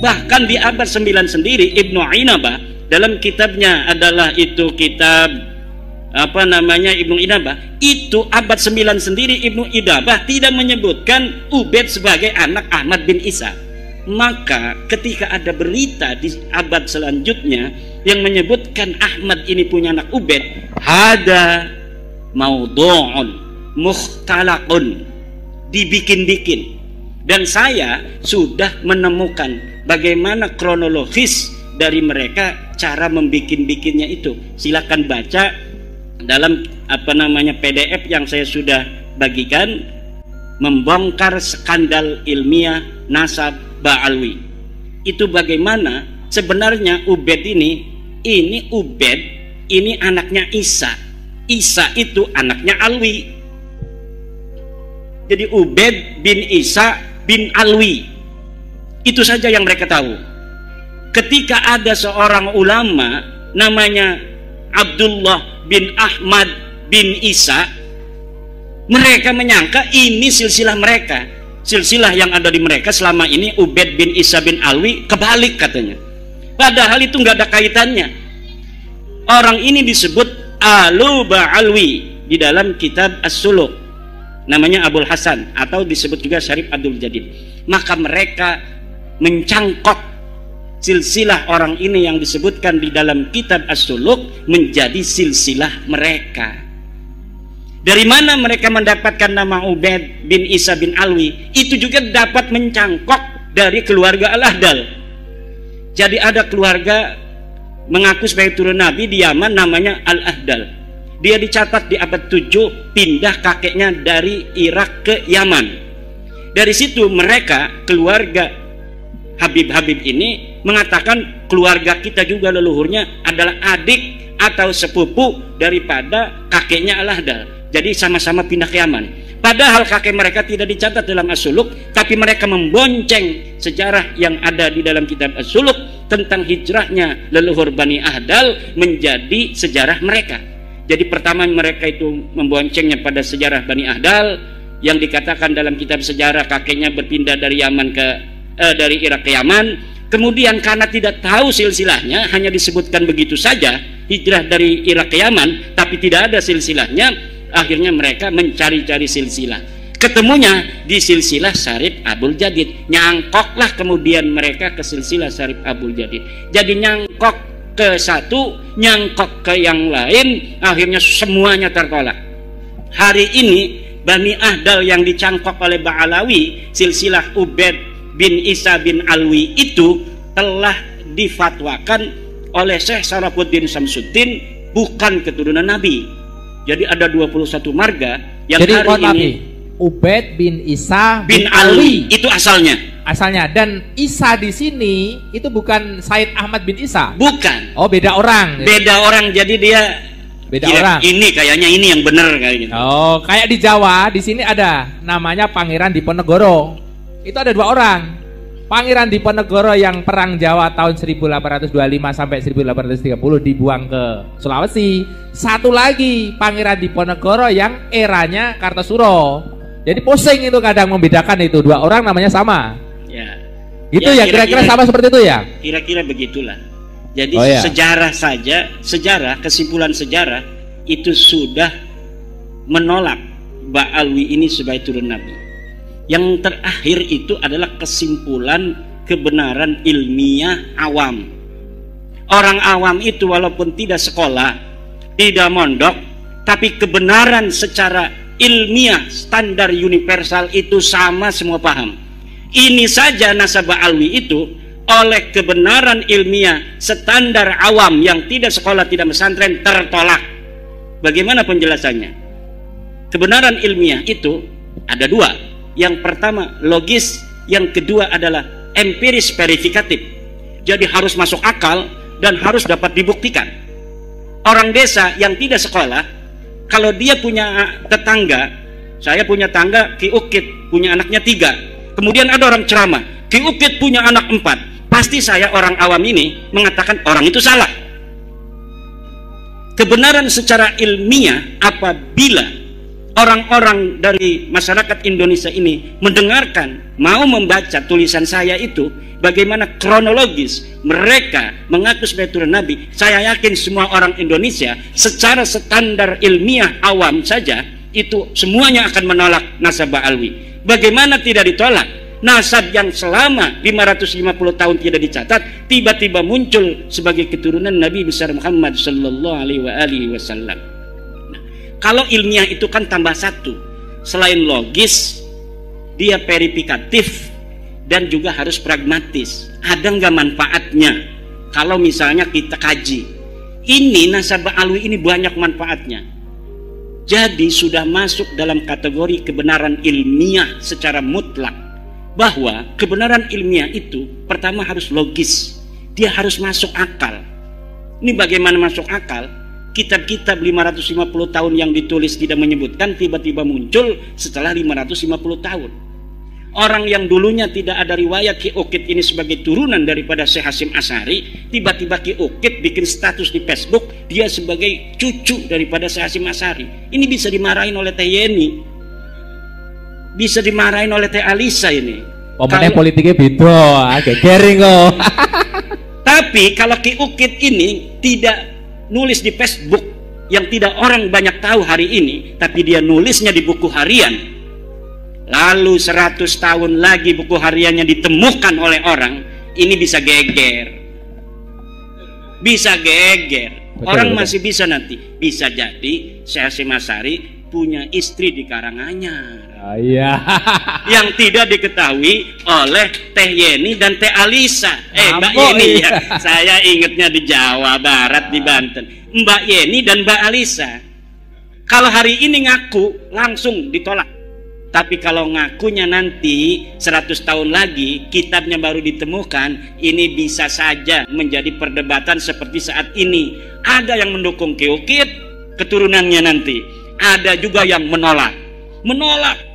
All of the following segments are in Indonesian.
Bahkan di abad 9 sendiri Ibnu Inabah dalam kitabnya adalah itu kitab Ibnu Inabah, itu abad 9 sendiri Ibnu Inabah tidak menyebutkan Ubaid sebagai anak Ahmad bin Isa. Maka ketika ada berita di abad selanjutnya yang menyebutkan Ahmad ini punya anak Ubaid, hada maudhu'un mukhtalaqun, dibikin-bikin. Dan saya sudah menemukan bagaimana kronologis dari mereka cara membikin-bikinnya itu. Silakan baca dalam PDF yang saya sudah bagikan, membongkar skandal ilmiah nasab Ba'alwi. Itu bagaimana sebenarnya Ubaid ini Ubaid ini anaknya Isa. Isa itu anaknya Alwi. Jadi Ubaid bin Isa bin Alwi. Itu saja yang mereka tahu. Ketika ada seorang ulama namanya Abdullah bin Ahmad bin Isa, mereka menyangka ini silsilah mereka. Silsilah yang ada di mereka selama ini Ubaid bin Isa bin Alwi, kebalik katanya. Padahal itu nggak ada kaitannya. Orang ini disebut Alu Ba'alwi di dalam kitab As-Suluk, namanya Abul Hasan, atau disebut juga Syarif Abdul Jadid. Maka mereka mencangkok silsilah orang ini yang disebutkan di dalam kitab As-Suluk menjadi silsilah mereka. Dari mana mereka mendapatkan nama Ubaid bin Isa bin Alwi? Itu juga dapat mencangkok dari keluarga Al-Ahdal. Jadi ada keluarga mengaku sebagai turun Nabi di Yaman namanya Al-Ahdal. Dia dicatat di abad 7 pindah kakeknya dari Irak ke Yaman. Dari situ mereka keluarga Habib-Habib ini mengatakan keluarga kita juga leluhurnya adalah adik atau sepupu daripada kakeknya Al-Ahdal. Jadi sama-sama pindah ke Yaman. Padahal kakek mereka tidak dicatat dalam As-Suluk, tapi mereka membonceng sejarah yang ada di dalam kitab As-Suluk tentang hijrahnya leluhur Bani Ahdal menjadi sejarah mereka. Jadi pertama mereka itu memboncengnya pada sejarah Bani Ahdal yang dikatakan dalam kitab sejarah kakeknya berpindah dari dari Irak ke Yaman. Kemudian karena tidak tahu silsilahnya, hanya disebutkan begitu saja hijrah dari Irak ke Yaman, tapi tidak ada silsilahnya. Akhirnya mereka mencari-cari silsilah, ketemunya di silsilah Syarif Abdul Jadid. Nyangkoklah kemudian mereka ke silsilah Syarif Abdul Jadid. Jadi nyangkok ke satu, nyangkok ke yang lain, akhirnya semuanya tertolak. Hari ini Bani Ahdal yang dicangkok oleh Ba'alawi, silsilah Ubaid bin Isa bin Alwi itu telah difatwakan oleh Syekh Sarafuddin Samsuddin bukan keturunan Nabi. Jadi ada 21 marga yang jadi, hari ini Ubaid bin Isa bin Alwi itu asalnya. Dan Isa di sini itu bukan Said Ahmad bin Isa. Bukan. Oh, beda orang. Beda orang. Jadi dia beda orang. Ini kayaknya ini yang benar kayak gitu. Oh, kayak di Jawa di sini ada namanya Pangeran Diponegoro. Itu ada dua orang. Pangeran Diponegoro yang perang Jawa tahun 1825 sampai 1830 dibuang ke Sulawesi. Satu lagi Pangeran Diponegoro yang eranya Kartosuro. Jadi pusing itu kadang membedakan itu dua orang namanya sama. Ya. Gitu ya, kira-kira sama seperti itu ya? Kira-kira begitulah. Jadi oh, ya. Sejarah saja, kesimpulan sejarah itu sudah menolak Ba'alwi ini sebagai turun Nabi. Yang terakhir itu adalah kesimpulan kebenaran ilmiah awam. Orang awam itu walaupun tidak sekolah, tidak mondok, tapi kebenaran secara ilmiah standar universal itu sama, semua paham. Ini saja nasab Ba'alwi itu oleh kebenaran ilmiah standar awam yang tidak sekolah, tidak pesantren tertolak. Bagaimana penjelasannya? Kebenaran ilmiah itu ada dua. Yang pertama logis, yang kedua adalah empiris verifikatif. Jadi harus masuk akal dan harus dapat dibuktikan. Orang desa yang tidak sekolah, kalau dia punya tetangga, saya punya tangga Ki Ukit punya anaknya 3, kemudian ada orang ceramah Ki Ukit punya anak 4, pasti saya orang awam ini mengatakan orang itu salah. Kebenaran secara ilmiah apabila orang-orang dari masyarakat Indonesia ini mendengarkan, mau membaca tulisan saya itu, bagaimana kronologis mereka mengaku sebagai turun Nabi, saya yakin semua orang Indonesia secara standar ilmiah awam saja itu semuanya akan menolak nasab Alwi. Bagaimana tidak ditolak? Nasab yang selama 550 tahun tidak dicatat tiba-tiba muncul sebagai keturunan Nabi besar Muhammad sallallahu alaihi wasallam. Nah, kalau ilmiah itu kan tambah satu, selain logis dia verifikatif dan juga harus pragmatis. Ada nggak manfaatnya? Kalau misalnya kita kaji, ini nasab Alwi ini banyak manfaatnya. Jadi sudah masuk dalam kategori kebenaran ilmiah secara mutlak. Bahwa kebenaran ilmiah itu pertama harus logis, dia harus masuk akal. Ini bagaimana masuk akal? Kitab-kitab 550 tahun yang ditulis tidak menyebutkan, tiba-tiba muncul setelah 550 tahun. Orang yang dulunya tidak ada riwayat Ki Ukit ini sebagai turunan daripada Syekh Hasyim Asy'ari, tiba-tiba Ki Ukit bikin status di Facebook dia sebagai cucu daripada Syekh Hasyim Asy'ari. Ini bisa dimarahin oleh Teh Yeni, bisa dimarahin oleh Teh Alisa ini. Komennya politiknya beda, agak garing kok. Tapi kalau Ki Ukit ini tidak nulis di Facebook yang tidak orang banyak tahu hari ini, tapi dia nulisnya di buku harian, lalu 100 tahun lagi buku hariannya ditemukan oleh orang, ini bisa geger. Bisa geger. Orang masih bisa nanti, bisa jadi Syekh Hasyim Asy'ari punya istri di Karanganyar. Iya. Yang tidak diketahui oleh Teh Yeni dan Teh Alisa. Mbak Yeni ya. Saya ingatnya di Jawa Barat, di Banten. Mbak Yeni dan Mbak Alisa. Kalau hari ini ngaku langsung ditolak. Tapi kalau ngakunya nanti 100 tahun lagi kitabnya baru ditemukan, ini bisa saja menjadi perdebatan seperti saat ini. Ada yang mendukung Ki Ukit keturunannya nanti, ada juga yang menolak.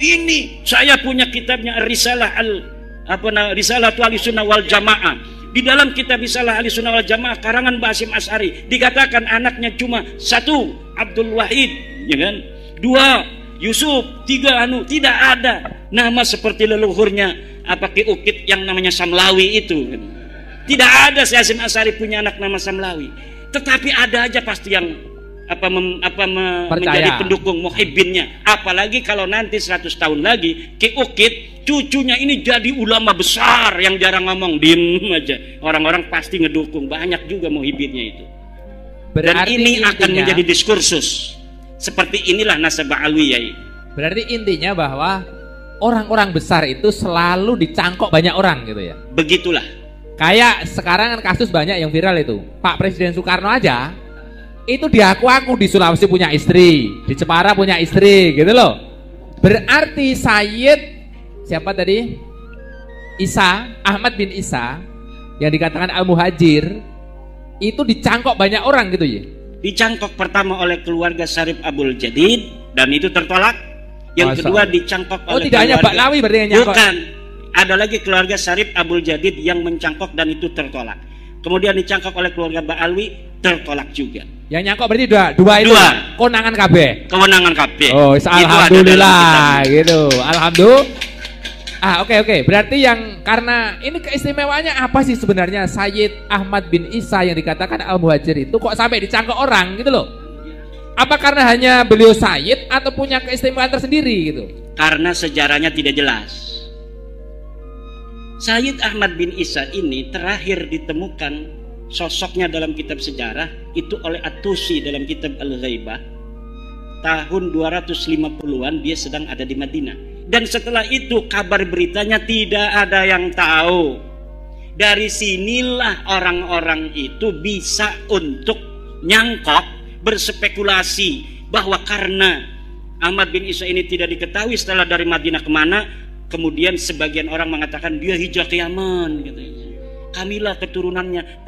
Ini saya punya kitabnya Risalah Risalah Ahlussunnah wal Jamaah. Di dalam kitab Risalah Ahlussunnah wal Jamaah karangan Mbah Hasyim Asy'ari dikatakan anaknya cuma 1 Abdul Wahid, ya kan? 2 Yusuf, 3 tidak ada nama seperti leluhurnya Ki Ukit yang namanya Samlawi itu. Tidak ada Syekh Hasyim Asy'ari punya anak nama Samlawi. Tetapi ada aja pasti yang menjadi pendukung muhibbinnya. Apalagi kalau nanti 100 tahun lagi Ki Ukit cucunya ini jadi ulama besar yang jarang ngomong, diem aja, orang-orang pasti ngedukung, banyak juga muhibbinnya itu. Dan ini intinya akan menjadi diskursus. Seperti inilah nasab Alwiyah. Berarti intinya bahwa orang-orang besar itu selalu dicangkok banyak orang gitu ya. Begitulah. Kayak sekarang kan kasus banyak yang viral itu. Pak Presiden Soekarno aja itu diaku-aku di Sulawesi punya istri, di Jepara punya istri, gitu loh. Berarti Sayyid siapa tadi? Ahmad bin Isa yang dikatakan Al-Muhajir itu dicangkok banyak orang gitu ya. Dicangkok pertama oleh keluarga Syarif Abdul Jadid dan itu tertolak. Yang kedua dicangkok oleh tidak hanya Mbak Lawi berarti yang nyangkok. Bukan. Ada lagi keluarga Syarif Abdul Jadid yang mencangkok dan itu tertolak. Kemudian dicangkok oleh keluarga Mbak Alwi, tertolak juga. Yang nyangkok berarti dua itu. Kewenangan KB. Kewenangan KB. Oh, alhamdulillah gitu. Alhamdulillah. Oke. Berarti yang karena ini keistimewaannya apa sih sebenarnya Sayyid Ahmad bin Isa yang dikatakan Al-Muhajir itu kok sampai dicangkok orang gitu loh? Apa karena hanya beliau Sayyid atau punya keistimewaan tersendiri gitu? Karena sejarahnya tidak jelas. Sayyid Ahmad bin Isa ini terakhir ditemukan sosoknya dalam kitab sejarah itu oleh At-Tusi dalam kitab Al-Ghaibah tahun 250-an. Dia sedang ada di Madinah dan setelah itu kabar beritanya tidak ada yang tahu. Dari sinilah orang-orang itu bisa untuk nyangkok, berspekulasi bahwa karena Ahmad bin Isa ini tidak diketahui setelah dari Madinah kemana, kemudian sebagian orang mengatakan dia hijrah ke Yaman, gitu. Kamilah keturunannya.